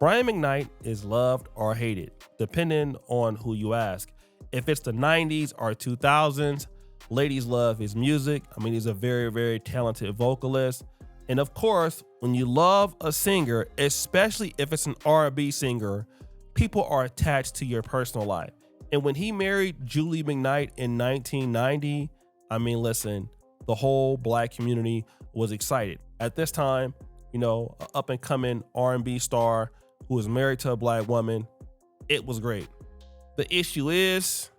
Brian McKnight is loved or hated, depending on who you ask. If it's the 90s or 2000s, ladies love his music. I mean, he's a very, very talented vocalist. And of course, when you love a singer, especially if it's an R&B singer, people are attached to your personal life. And when he married Julie McKnight in 1990, I mean, listen, the whole black community was excited. At this time, an up and coming R&B star who was married to a black woman, it was great. The issue is,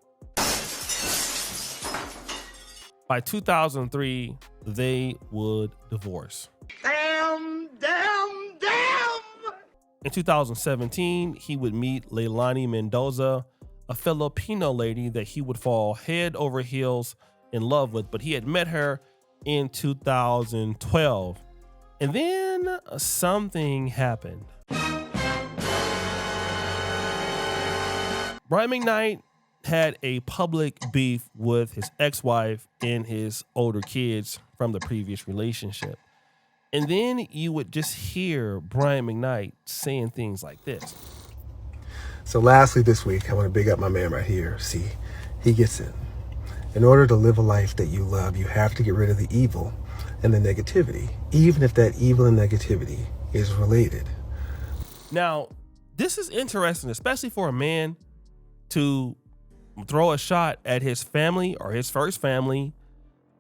by 2003, they would divorce. Damn. In 2017, he would meet Leilani Mendoza, a Filipino lady that he would fall head over heels in love with, but he had met her in 2012. And then something happened. Brian McKnight had a public beef with his ex-wife and his older kids from the previous relationship. And then you would just hear Brian McKnight saying things like this. So lastly this week, I want to big up my man right here. See, he gets it. In order to live a life that you love, you have to get rid of the evil and the negativity, even if that evil and negativity is related. Now, this is interesting, especially for a man to throw a shot at his family or his first family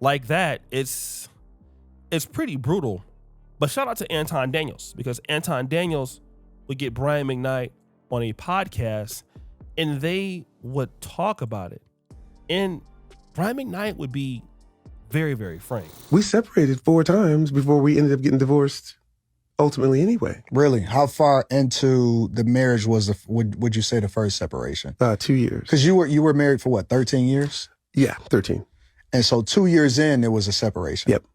like that. It's pretty brutal. But shout out to Anton Daniels, because Anton Daniels would get Brian McKnight on a podcast and they would talk about it. And Brian McKnight would be very, very frank. We separated 4 times before we ended up getting divorced ultimately anyway. Really? How far into the marriage was would you say the first separation? 2 years. Because you were married for what, 13 years? Yeah, 13. And so 2 years in, there was a separation. Yep.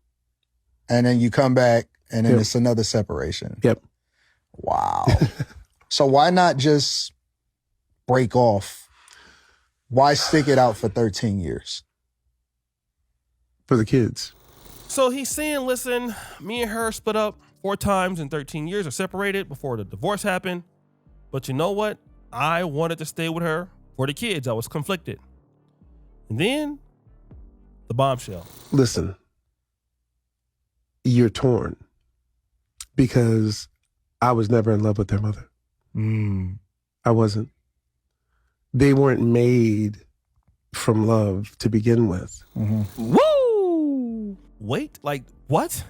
And then you come back and then Yep. it's another separation. Yep. Wow. So why not just break off? Why stick it out for 13 years? For the kids. So he's saying, listen, me and her split up 4 times in 13 years, or separated before the divorce happened. But you know what? I wanted to stay with her for the kids. I was conflicted. And then the bombshell. Listen, you're torn because I was never in love with their mother. I wasn't. They weren't made from love to begin with. Mm-hmm. Woo! Wait, like what?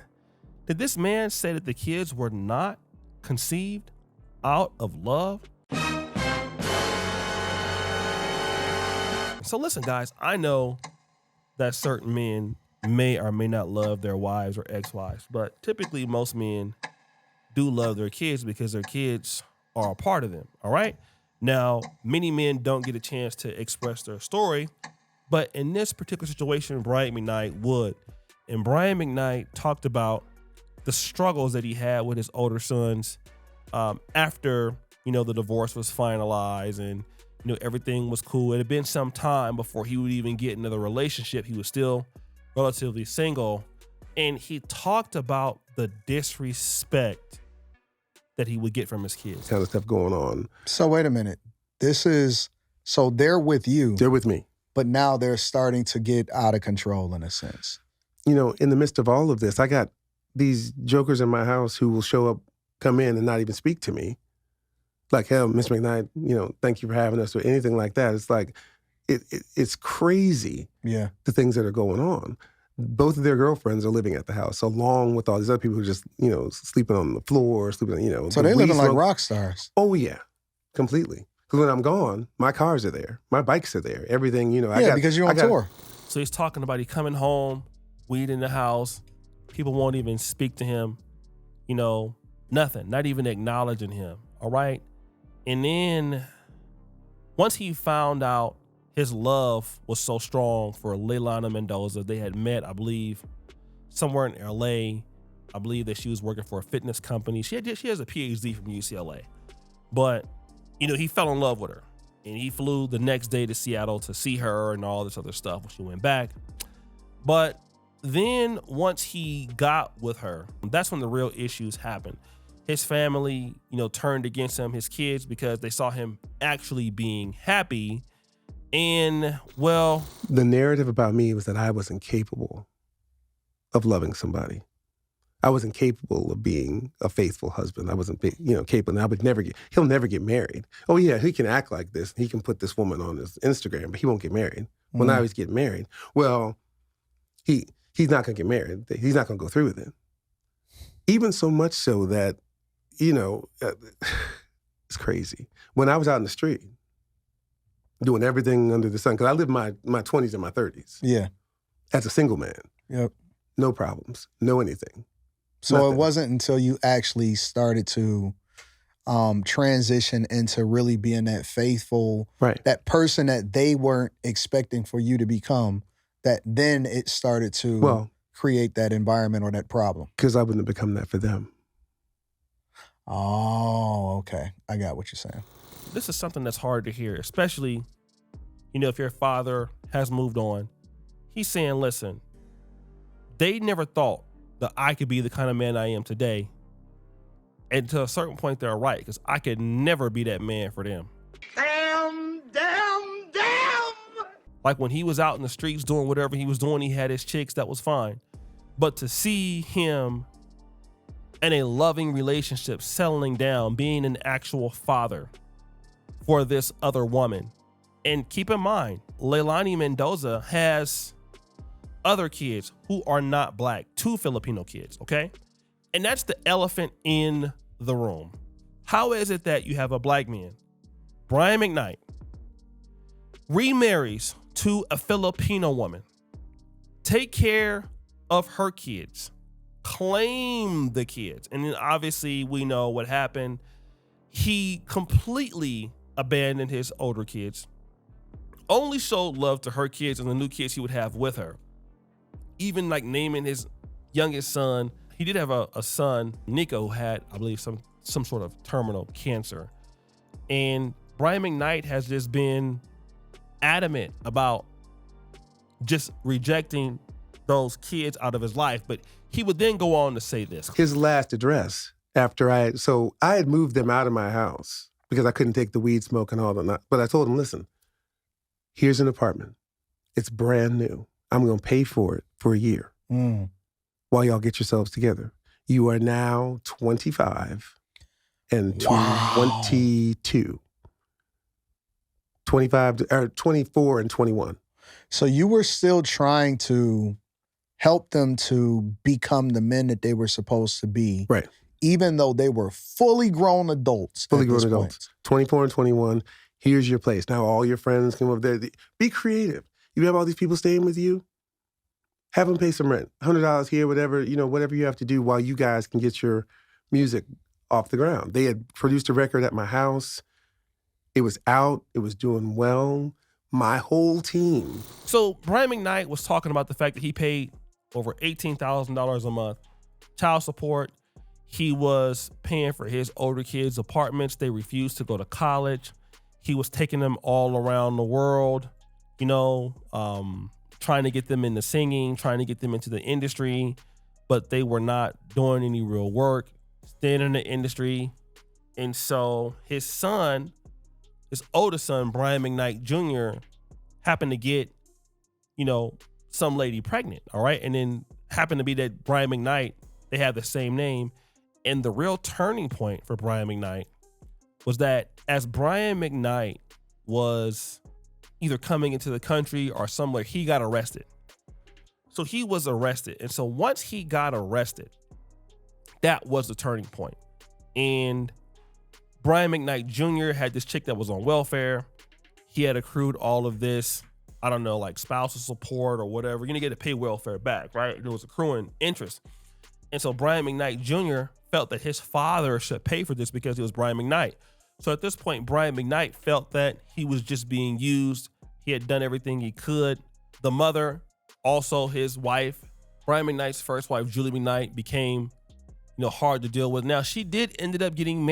Did this man say that the kids were not conceived out of love? So listen, guys, I know that certain men may or may not love their wives or ex-wives, but typically most men do love their kids because their kids are a part of them, all right? Now, many men don't get a chance to express their story, but in this particular situation, Brian McKnight would. And Brian McKnight talked about the struggles that he had with his older sons after, the divorce was finalized and, everything was cool. It had been some time before he would even get into the relationship. He was still relatively single. And he talked about the disrespect that he would get from his kids. Kind of stuff going on. So wait a minute. So they're with you. They're with me. But now they're starting to get out of control in a sense. In the midst of all of this, I got these jokers in my house who will show up, come in and not even speak to me. Like, hell, Miss McKnight, thank you for having us or anything like that. It's like, it's crazy. Yeah. The things that are going on. Both of their girlfriends are living at the house, along with all these other people who are just, sleeping on the floor, sleeping, So they're living like rock stars. Oh, yeah, completely. Because when I'm gone, my cars are there. My bikes are there. Everything, because you're on tour. So he's talking about he coming home, weed in the house. People won't even speak to him. Nothing, not even acknowledging him. All right. And then once he found out his love was so strong for Leilani Mendoza, they had met, I believe, somewhere in LA. I believe that she was working for a fitness company. She has a PhD from UCLA. But, he fell in love with her. And he flew the next day to Seattle to see her and all this other stuff when she went back. But then once he got with her, that's when the real issues happened. His family, turned against him, his kids, because they saw him actually being happy. And, well, the narrative about me was that I wasn't capable of loving somebody. I wasn't capable of being a faithful husband. I wasn't, capable. And he'll never get married. Oh yeah, he can act like this. He can put this woman on his Instagram, but he won't get married. Well, now he's getting married. Well, he's not going to get married. He's not going to go through with it. Even so much so that, it's crazy. When I was out in the street, doing everything under the sun, because I lived my 20s and my 30s. Yeah. As a single man. Yep. No problems. No anything. So Nothing. It wasn't until you actually started to transition into really being that faithful, right, that person that they weren't expecting for you to become, that then it started to create that environment or that problem. Because I wouldn't have become that for them. Oh, okay. I got what you're saying. This is something that's hard to hear, especially, if your father has moved on. He's saying, listen, they never thought that I could be the kind of man I am today. And to a certain point, they're right, because I could never be that man for them. Damn! Like when he was out in the streets doing whatever he was doing, he had his chicks, that was fine. But to see him in a loving relationship, settling down, being an actual father for this other woman. And keep in mind, Leilani Mendoza has other kids who are not black, 2 Filipino kids, okay? And that's the elephant in the room. How is it that you have a black man, Brian McKnight, remarries to a Filipino woman, take care of her kids, claim the kids, and then obviously we know what happened. He completely abandoned his older kids, only showed love to her kids and the new kids he would have with her. Even like naming his youngest son. He did have a son, Nico, who had, I believe, some sort of terminal cancer. And Brian McKnight has just been adamant about just rejecting those kids out of his life. But he would then go on to say this. His last address after I had moved them out of my house because I couldn't take the weed smoke and all that. But I told him, listen, here's an apartment. It's brand new. I'm going to pay for it for a year while y'all get yourselves together. You are now 25 and 22. 24 and 21. So you were still trying to help them to become the men that they were supposed to be. Right. Even though they were fully grown adults. Fully grown adults. 24 and 21. Here's your place. Now all your friends come up there. Be creative. You have all these people staying with you. Have them pay some rent. $100 here, whatever you have to do while you guys can get your music off the ground. They had produced a record at my house. It was out. It was doing well. My whole team. So Brian McKnight was talking about the fact that he paid over $18,000 a month child support. He was paying for his older kids' apartments. They refused to go to college. He was taking them all around the world, trying to get them into singing, trying to get them into the industry, but they were not doing any real work, staying in the industry. And so his oldest son, Brian McKnight Jr., happened to get, some lady pregnant, all right? And then happened to be that Brian McKnight, they have the same name. And the real turning point for Brian McKnight was that as Brian McKnight was either coming into the country or somewhere, he got arrested. So he was arrested. And so once he got arrested, that was the turning point. And Brian McKnight Jr. had this chick that was on welfare. He had accrued all of this, I don't know, like spousal support or whatever. You're going to get to pay welfare back, right? It was accruing interest. And so Brian McKnight Jr. felt that his father should pay for this because it was Brian McKnight. So at this point, Brian McKnight felt that he was just being used. He had done everything he could. The mother, also his wife, Brian McKnight's first wife, Julie McKnight, became, hard to deal with. Now, she did ended up getting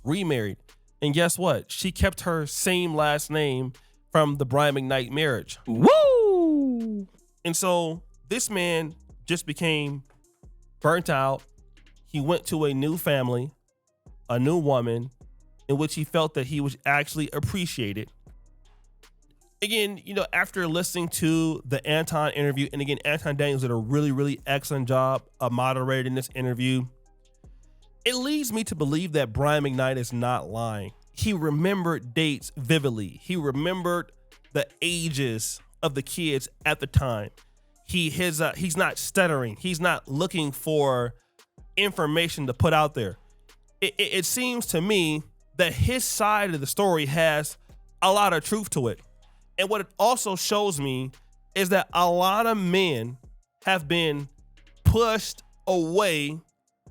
remarried. And guess what? She kept her same last name from the Brian McKnight marriage. Woo! And so this man just became burnt out. He went to a new family. a new woman in which he felt that he was actually appreciated. Again, after listening to the Anton interview, and again, Anton Daniels did a really, really excellent job of moderating this interview. It leads me to believe that Brian McKnight is not lying. He remembered dates vividly. He remembered the ages of the kids at the time. He's not stuttering. He's not looking for information to put out there. It seems to me that his side of the story has a lot of truth to it. And what it also shows me is that a lot of men have been pushed away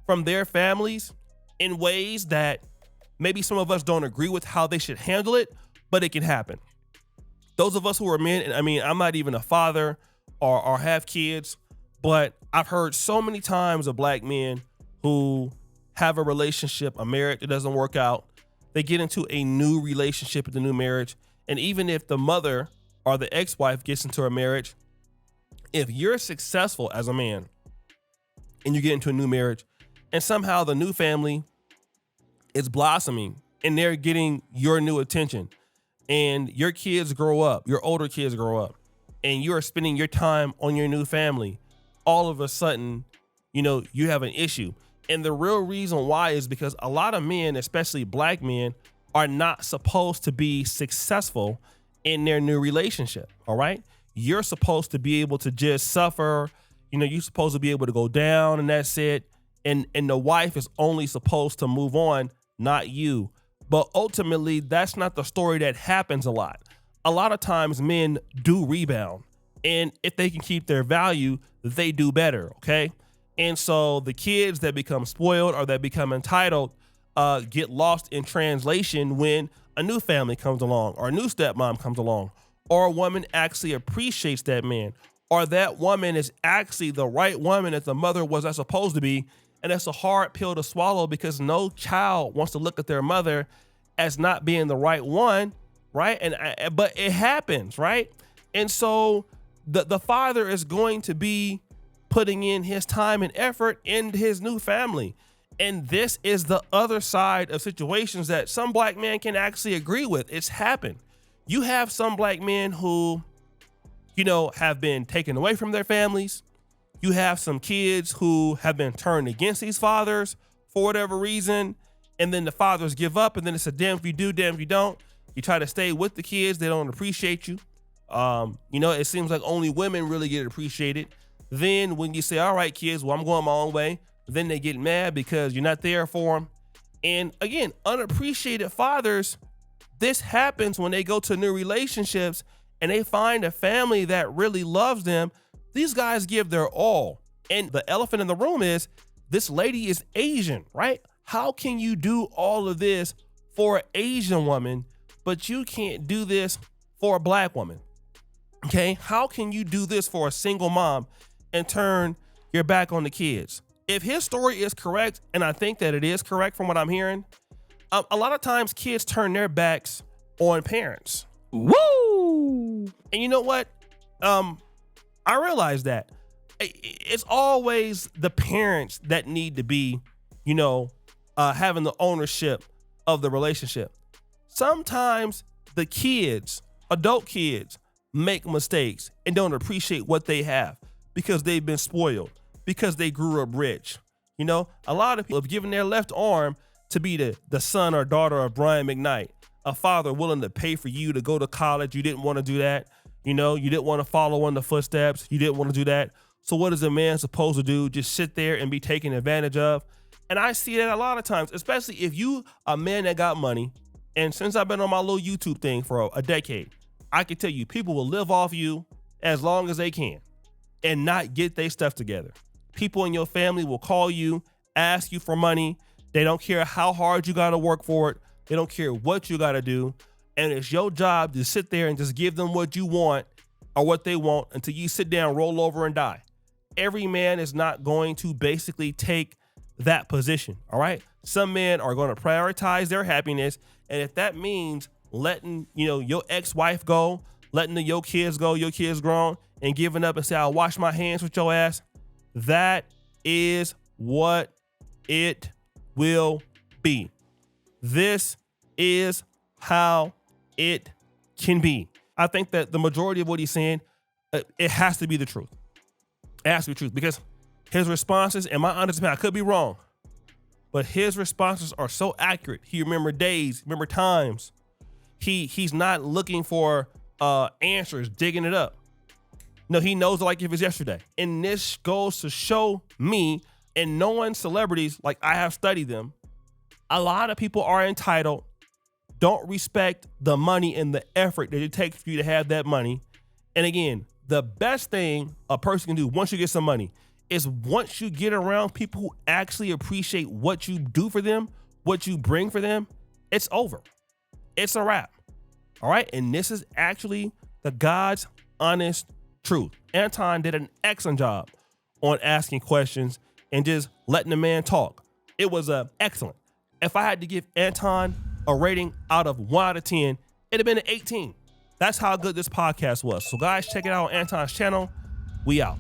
from their families in ways that maybe some of us don't agree with how they should handle it, but it can happen. Those of us who are men, and I mean, I'm not even a father or have kids, but I've heard so many times of black men who have a relationship, a marriage that doesn't work out. They get into a new relationship with the new marriage. And even if the mother or the ex-wife gets into a marriage, if you're successful as a man and you get into a new marriage and somehow the new family is blossoming and they're getting your new attention and your kids grow up, your older kids grow up, and you're spending your time on your new family, all of a sudden, you have an issue. And the real reason why is because a lot of men, especially black men, are not supposed to be successful in their new relationship. All right. You're supposed to be able to just suffer. You're supposed to be able to go down and that's it. And the wife is only supposed to move on, not you. But ultimately, that's not the story that happens a lot. A lot of times men do rebound. And if they can keep their value, they do better. Okay. And so the kids that become spoiled or that become entitled get lost in translation when a new family comes along or a new stepmom comes along, or a woman actually appreciates that man, or that woman is actually the right woman that the mother was not supposed to be. And that's a hard pill to swallow because no child wants to look at their mother as not being the right one, right? But it happens, right? And so the father is going to be putting in his time and effort in his new family. And this is the other side of situations that some black men can actually agree with. It's happened. You have some black men who, have been taken away from their families. You have some kids who have been turned against these fathers for whatever reason. And then the fathers give up, and then it's a damn if you do, damn if you don't. You try to stay with the kids. They don't appreciate you. It seems like only women really get appreciated. Then when you say, all right, kids, well, I'm going my own way. Then they get mad because you're not there for them. And again, unappreciated fathers, this happens when they go to new relationships and they find a family that really loves them. These guys give their all. And the elephant in the room is this lady is Asian, right? How can you do all of this for an Asian woman, but you can't do this for a black woman? Okay, how can you do this for a single mom and turn your back on the kids? If his story is correct, and I think that it is correct from what I'm hearing, a lot of times kids turn their backs on parents. Woo! And you know what? I realize that it's always the parents that need to be, having the ownership of the relationship. Sometimes the kids, adult kids, make mistakes and don't appreciate what they have because they've been spoiled, because they grew up rich. A lot of people have given their left arm to be the son or daughter of Brian McKnight, a father willing to pay for you to go to college. You didn't want to do that. You didn't want to follow in the footsteps. You didn't want to do that. So what is a man supposed to do? Just sit there and be taken advantage of? And I see that a lot of times, especially if you a man that got money. And since I've been on my little YouTube thing for a decade, I can tell you people will live off you as long as they can and not get their stuff together. People in your family will call you, ask you for money. They don't care how hard you got to work for it. They don't care what you got to do. And it's your job to sit there and just give them what you want or what they want until you sit down, roll over and die. Every man is not going to basically take that position. All right. Some men are going to prioritize their happiness. And if that means letting, your ex-wife go, letting your kids go, your kids grown, and giving up and say, I'll wash my hands with your ass, that is what it will be. This is how it can be. I think that the majority of what he's saying, it has to be the truth. It has to be the truth because his responses, and my honest opinion, I could be wrong, but his responses are so accurate. He remembered days, remember times. He's not looking for answers, digging it up. No, he knows it like if it's yesterday. And this goes to show me, and knowing celebrities like I have studied them, a lot of people are entitled, don't respect the money and the effort that it takes for you to have that money. And again, the best thing a person can do once you get some money is once you get around people who actually appreciate what you do for them, what you bring for them, it's over. It's a wrap. All right. And this is actually the God's honest truth. Anton did an excellent job on asking questions and just letting the man talk. It was excellent. If I had to give Anton a rating out of 1 out of 10, it'd have been an 18. That's how good this podcast was. So guys, check it out on Anton's channel. We out.